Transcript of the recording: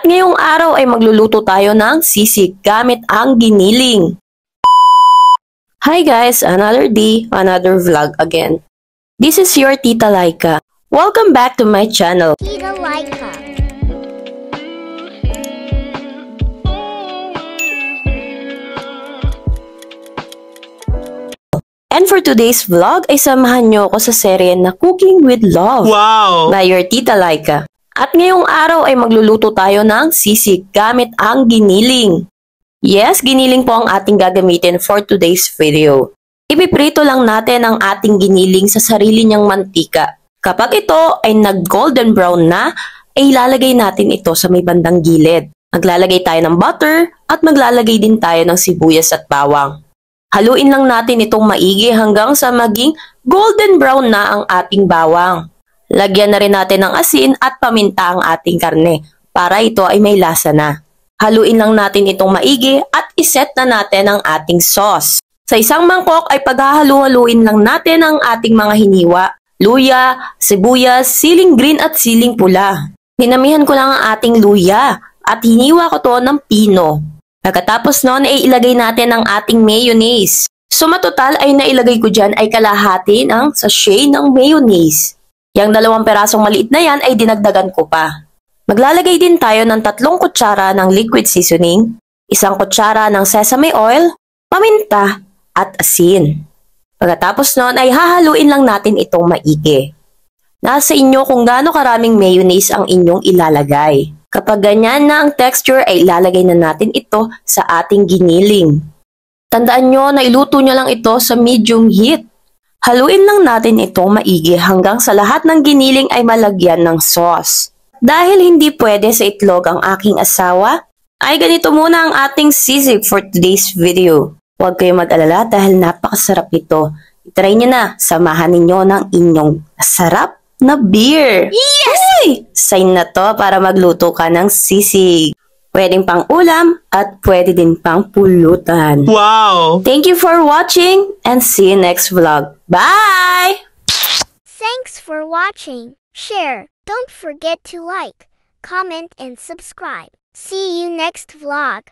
At ngayong araw ay magluluto tayo ng sisig gamit ang giniling. Hi guys, another day, another vlog again. This is your Tita Laika. Welcome back to my channel. Tita Laika. And for today's vlog ay samahan nyo ako sa serye na Cooking with Love. Wow! By your Tita Laika. At ngayong araw ay magluluto tayo ng sisig gamit ang giniling. Yes, giniling po ang ating gagamitin for today's video. Ipiprito lang natin ang ating giniling sa sarili niyang mantika. Kapag ito ay nag-golden brown na, ay ilalagay natin ito sa may bandang gilid. Maglalagay tayo ng butter at maglalagay din tayo ng sibuyas at bawang. Haluin lang natin itong maigi hanggang sa maging golden brown na ang ating bawang. Lagyan na rin natin ng asin at paminta ang ating karne para ito ay may lasa na. Haluin lang natin itong maigi at iset na natin ang ating sauce. Sa isang mangkok ay paghahalu-haluin lang natin ang ating mga hiniwa, luya, sibuyas, siling green at siling pula. Dinamihan ko lang ang ating luya at hiniwa ko to ng pino. Pagkatapos noon ay ilagay natin ang ating mayonnaise. So matotal ay nailagay ko dyan ay kalahati ng sachet ng mayonnaise. Yang 2 perasong maliit na yan ay dinagdagan ko pa. Maglalagay din tayo ng 3 kutsara ng liquid seasoning, 1 kutsara ng sesame oil, paminta, at asin. Pagkatapos noon ay hahaluin lang natin itong maigi. Nasa inyo kung gaano karaming mayonnaise ang inyong ilalagay. Kapag ganyan na ang texture ay ilalagay na natin ito sa ating giniling. Tandaan nyo na iluto nyo lang ito sa medium heat. Haluin lang natin itong maigi hanggang sa lahat ng giniling ay malagyan ng sauce. Dahil hindi pwede sa itlog ang aking asawa, ay ganito muna ang ating sisig for today's video. Huwag kayong mag-alala dahil napakasarap ito. I-try nyo na, samahan ninyo ng inyong sarap na beer. Yes! Uy! Sign na to para magluto ka ng sisig. Pwedeng pang ulam at pwede din pang pulutan. Wow! Thank you for watching and see you next vlog. Bye! Thanks for watching. Share. Don't forget to like, comment, and subscribe. See you next vlog.